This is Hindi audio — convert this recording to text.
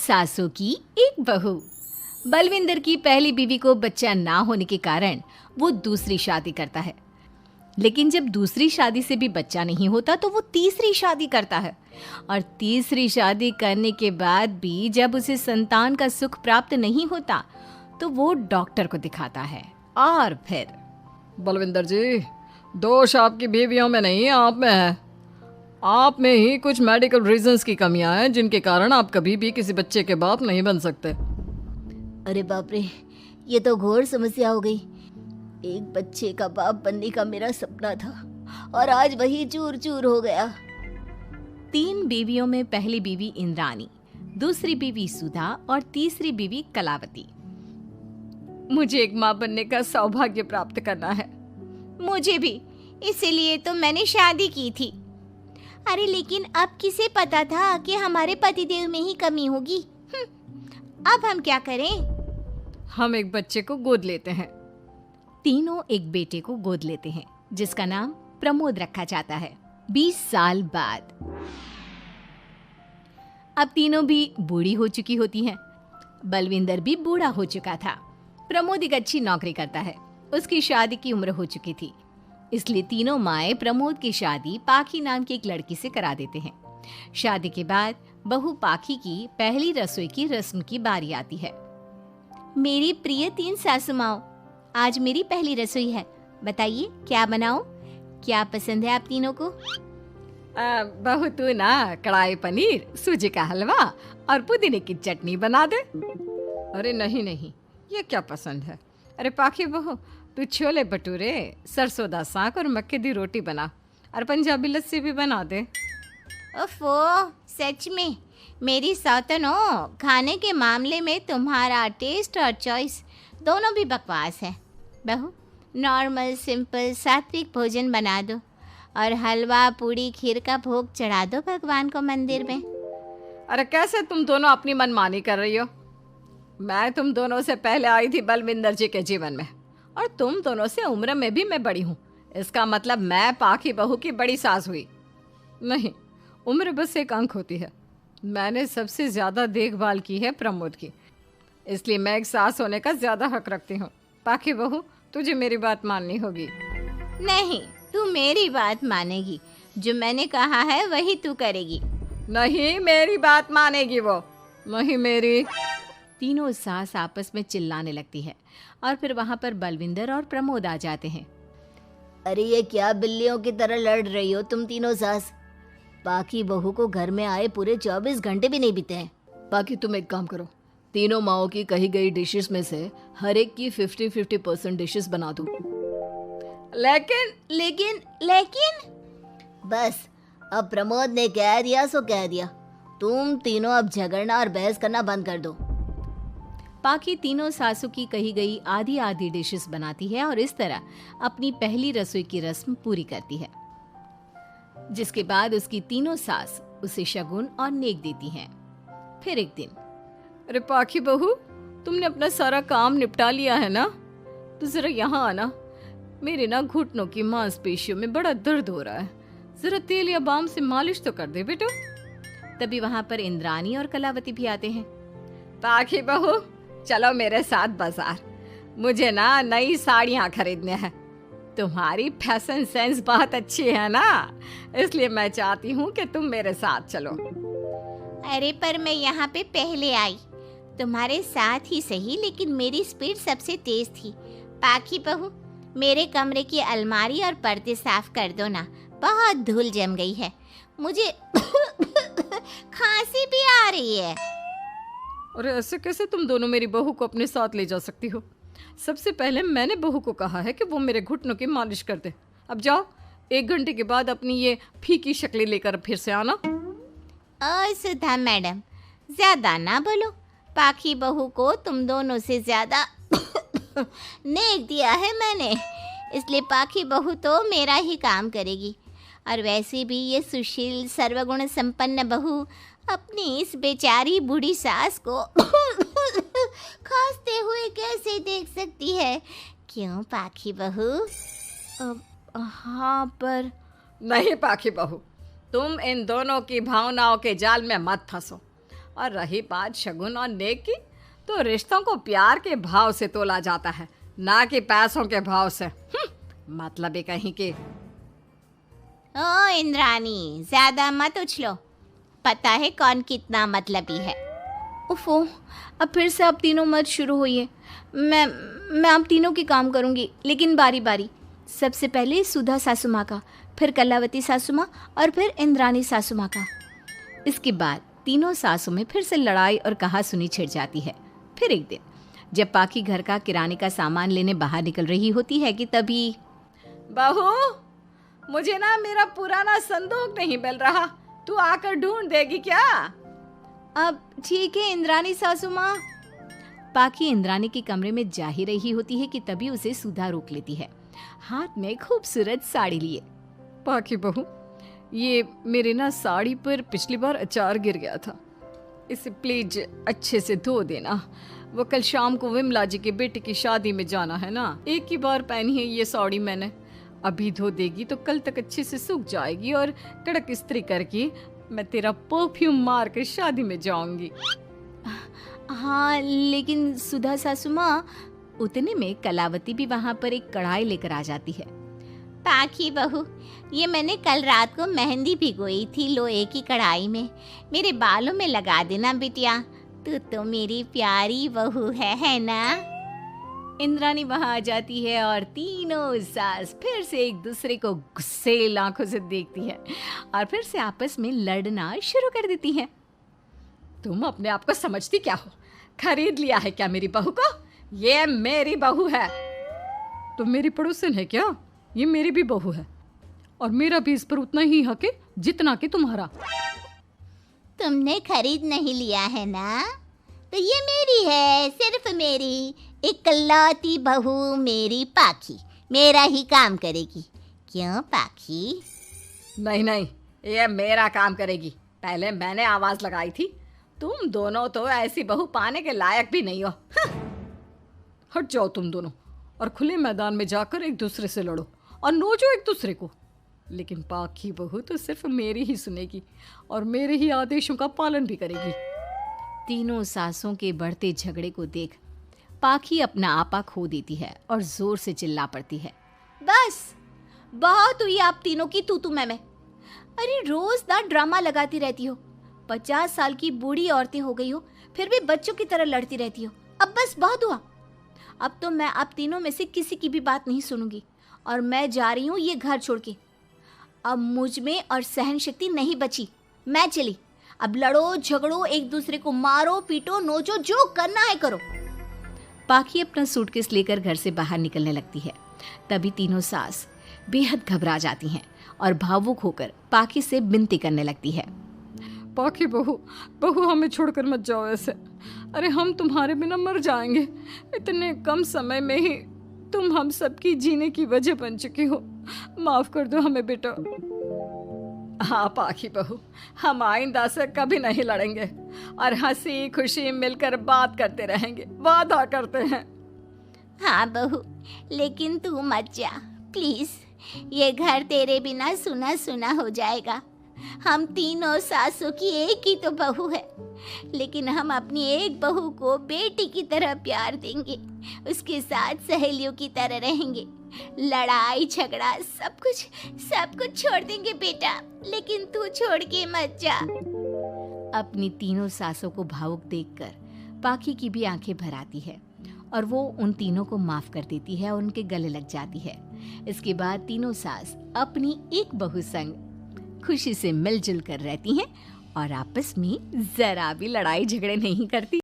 सासों की एक बहू। बलविंदर की पहली बीवी को बच्चा ना होने के कारण वो दूसरी शादी करता है, लेकिन जब दूसरी शादी से भी बच्चा नहीं होता तो वो तीसरी शादी करता है, और तीसरी शादी करने के बाद भी जब उसे संतान का सुख प्राप्त नहीं होता तो वो डॉक्टर को दिखाता है। और फिर बलविंदर जी, दोष आपकी बीवियों में नहीं, आप में है। आप में ही कुछ मेडिकल रीजंस की कमियां हैं जिनके कारण आप कभी भी किसी बच्चे के बाप नहीं बन सकते। अरे बाप रे, ये तो घोर समस्या हो गई। एक बच्चे का बाप बनने का मेरा सपना था और आज वही चूर चूर हो गया। 3 बीवियों में पहली बीवी इंद्राणी, दूसरी बीवी सुधा और तीसरी बीवी कलावती। मुझे एक माँ बनने का सौभाग्य प्राप्त करना है। मुझे भी, इसीलिए तो मैंने शादी की थी। अरे लेकिन अब किसे पता था कि हमारे पतिदेव में ही कमी होगी। अब हम क्या करें? हम एक बच्चे को गोद लेते हैं। तीनों एक बेटे को गोद लेते हैं जिसका नाम प्रमोद रखा जाता है। 20 साल बाद अब तीनों भी बूढ़ी हो चुकी होती हैं। बलविंदर भी बूढ़ा हो चुका था। प्रमोद एक अच्छी नौकरी करता है। उसकी शादी की उम्र हो चुकी थी, इसलिए तीनों माएं प्रमोद की शादी पाखी नाम की एक लड़की से करा देते हैं। शादी के बाद बहू पाखी की पहली रसोई की रस्म की बारी आती है। मेरी प्रिय 3 सासू माओ, आज मेरी पहली रसोई है। बताइए क्या बनाऊं? क्या पसंद है आप तीनों को? बहू तू ना कढ़ाई पनीर, सूजी का हलवा और पुदीने की चटनी बना दे। अरे नहीं नहीं, ये क्या पसंद है। अरे पाखी बहू, तू छोले भटूरे, सरसों दा साग और मक्के दी रोटी बना और पंजाबी लस्सी भी बना दे। ओफो, सच में मेरी सौतनो, खाने के मामले में तुम्हारा टेस्ट और चॉइस दोनों भी बकवास है। बहू, नॉर्मल सिंपल सात्विक भोजन बना दो और हलवा पूड़ी खीर का भोग चढ़ा दो भगवान को मंदिर में। अरे कैसे तुम दोनों अपनी मनमानी कर रही हो? मैं तुम दोनों से पहले आई थी बलविंदर जी के जीवन में, और तुम दोनों से उम्र में भी मैं बड़ी हूँ। इसका मतलब मैं पाखी बहू की बड़ी सास हुई? नहीं, उम्र बस एक अंक होती है। मैंने सबसे ज़्यादा देखभाल की है प्रमोद की, इसलिए मैं एक सास होने का ज़्यादा हक रखती हूँ। पाखी बहू, तुझे मेरी बात माननी होगी। नहीं, तू मेरी बात मानेगी। जो मैंने कहा है वही तू करेगी। नहीं, मेरी बात मानेगी वो। नहीं मेरी। तीनों सास आपस में चिल्लाने लगती है और फिर वहां पर बलविंदर और प्रमोद आ जाते हैं। अरे ये क्या बिल्लियों की तरह लड़ रही हो तुम तीनों सास? पाखी बहू को घर में आए पूरे 24 घंटे भी नहीं बीते हैं। बाकी तुम एक काम करो, तीनों माओं की कही गई डिशेस में से हर एक की 50-50% डिशेस बना दो। लेकिन बस, अब प्रमोद ने कह दिया सो कह दिया। तुम तीनों अब झगड़ना और बहस करना बंद कर दो। पाखी तीनों सासों की कही गई आधी आधी डिशेस बनाती है और इस तरह अपनी पहली रसोई की रस्म पूरी करती है, जिसके बाद उसकी तीनों सास उसे शगुन और नेक देती हैं। फिर एक दिन, अरे पाखी बहू, तुमने अपना सारा काम निपटा लिया है ना? तो जरा यहाँ आना। मेरे ना घुटनों की मांसपेशियों में बड़ा दर्द हो रहा है। जरा तेल या बाम से मालिश तो कर दे बेटा। तभी वहां पर इंद्राणी और कलावती भी आते हैं। पाखी बहू, चलो मेरे साथ बाजार। मुझे ना नई साड़ियाँ खरीदने हैं। तुम्हारी फैशन सेंस बहुत अच्छी है ना, इसलिए मैं चाहती हूँ कि तुम मेरे साथ चलो। अरे पर मैं यहाँ पे पहले आई, तुम्हारे साथ ही सही, लेकिन मेरी स्पीड सबसे तेज थी। पाखी बहू, मेरे कमरे की अलमारी और पर्दे साफ कर दो ना, बहुत धूल जम गई है। मुझे खांसी भी आ रही है। अरे ऐसे कैसे तुम दोनों मेरी बहू को अपने साथ ले जा सकती हो? सबसे पहले मैंने बहू को कहा है कि वो मेरे घुटनों की मालिश कर दे। अब जाओ, 1 घंटे के बाद अपनी ये फीकी शक्लें लेकर फिर से आना। सुधा मैडम, ज्यादा ना बोलो। पाखी बहू को तुम दोनों से ज्यादा नेक दिया है मैंने, इसलिए पाखी बहू तो मेरा ही काम करेगी। और वैसे भी ये सुशील सर्वगुण संपन्न बहू अपनी इस बेचारी बूढ़ी सास को खांसते हुए कैसे देख सकती है? क्यों पाखी बहू? हाँ, पर नहीं पाखी बहू, तुम इन दोनों की भावनाओं के जाल में मत फंसो और रही बात शगुन और नेक की, तो रिश्तों को प्यार के भाव से तोला जाता है, ना कि पैसों के भाव से। मतलब ही कहीं की। ओ इंद्रानी, ज्यादा मत उछलो, पता है कौन कितना मतलबी है। उफो, अब फिर से आप तीनों मत शुरू होइए। मैं आप तीनों की काम करूंगी, लेकिन बारी बारी। सबसे पहले सुधा सासू माँ का, फिर कलावती सासू माँ और फिर इंद्रानी सासू माँ का। इसके बाद तीनों सासू में फिर से लड़ाई और कहासुनी छिड़ जाती है। फिर एक दिन जब पाखी घर का किराने का सामान लेने बाहर निकल रही होती है कि तभी बहू, मुझे ना मेरा पुराना संदूक नहीं मिल रहा, तू आकर ढूंढ देगी क्या? अब ठीक है इंद्रानी सासू माँ। पाखी इंद्रानी के कमरे में जा ही रही होती है कि तभी उसे सुधा रोक लेती है, हाथ में खूबसूरत साड़ी लिए। पाखी बहू, ये मेरे ना साड़ी पर पिछली बार अचार गिर गया था, इसे प्लीज अच्छे से धो देना। वो कल शाम को विमला जी के बेटे की शादी में जाना है ना, एक ही बार पहनी है ये साड़ी मैंने। अभी धो देगी तो कल तक अच्छे से सूख जाएगी और कड़क इस्त्री करके मैं तेरा परफ्यूम मार कर शादी में जाऊंगी। हाँ, लेकिन सुधा सासू माँ। उतने में कलावती भी वहाँ पर एक कढ़ाई लेकर आ जाती है। पाखी बहू, ये मैंने कल रात को मेहंदी भिगोई थी लोहे की कढ़ाई में, मेरे बालों में लगा देना बिटिया, तू तो मेरी प्यारी बहू है ना? इंद्रानी वहाँ आ जाती है और तीनों सास फिर से एक दूसरे को गुस्सेल आंखों से देखती है और फिर से आपस में लड़ना शुरू कर देती हैं। तुम अपने आप को समझती क्या हो? खरीद लिया है क्या मेरी बहू को? ये मेरी बहू है। तुम मेरी पड़ोसन है क्या? ये मेरी भी बहू है और मेरा भी इस पर उतना ही हक है जितना कि तुम्हारा। तुमने खरीद नहीं लिया है ना, तो ये मेरी है, सिर्फ मेरी, इकलौती बहू मेरी पाखी, मेरा ही काम करेगी। क्यों पाखी? नहीं नहीं, ये मेरा काम करेगी। पहले मैंने आवाज लगाई थी। तुम दोनों तो ऐसी बहू पाने के लायक भी नहीं हो। हट जाओ तुम दोनों और खुले मैदान में जाकर एक दूसरे से लड़ो और नोचो एक दूसरे को। लेकिन पाखी बहू तो सिर्फ मेरी ही सुनेगी और मेरे ही आदेशों का पालन भी करेगी। तीनों सासों के बढ़ते झगड़े को देख पाखी अपना आपा खो देती है और जोर से चिल्ला पड़ती है, बस बहुत हुई आप तीनों की तू मैं। अरे रोज ना ड्रामा लगाती रहती हो, 50 साल की बूढ़ी औरतें हो गई हो, फिर भी बच्चों की तरह लड़ती रहती हो। अब बस बहुत हुआ। अब तो मैं आप तीनों में से किसी की भी बात नहीं सुनूंगी और मैं जा रही हूँ ये घर छोड़ के। अब मुझ में और सहन शक्ति नहीं बची, मैं चली। अब लड़ो झगड़ो, एक दूसरे को मारो पीटो नोचो, जो करना है करो। पाखी अपना सूटकेस लेकर घर से बाहर निकलने लगती है। तभी तीनों सास बेहद घबरा जाती हैं और भावुक होकर पाखी से विनती करने लगती है, पाखी बहू हमें छोड़कर मत जाओ ऐसे। अरे हम तुम्हारे बिना मर जाएंगे। इतने कम समय में ही तुम हम सबकी जीने की वजह बन चुकी हो। माफ कर दो हमें बेटा। हाँ पाखी बहू, हम आइंदा से कभी नहीं लड़ेंगे और हंसी खुशी मिलकर बात करते रहेंगे, वादा करते हैं। हाँ बहू, लेकिन तू मत जा प्लीज, ये घर तेरे बिना सुना सुना हो जाएगा। हम तीनों सासों की एक ही तो बहू है, लेकिन हम अपनी एक बहू को बेटी की तरह प्यार देंगे, उसके साथ सहेलियों की तरह रहेंगे। लड़ाई झगड़ा सब कुछ छोड़ देंगे बेटा, लेकिन तू छोड़ के मत जा। अपनी तीनों सासों को भावुक देखकर पाखी की भी आंखें भर आती है और वो उन तीनों को माफ कर देती है और उनके गले लग जाती है। इसके बाद तीनों सास अपनी एक बहू संग खुशी से मिलजुल कर रहती हैं और आपस में जरा भी लड़ाई झगड़े नहीं करती।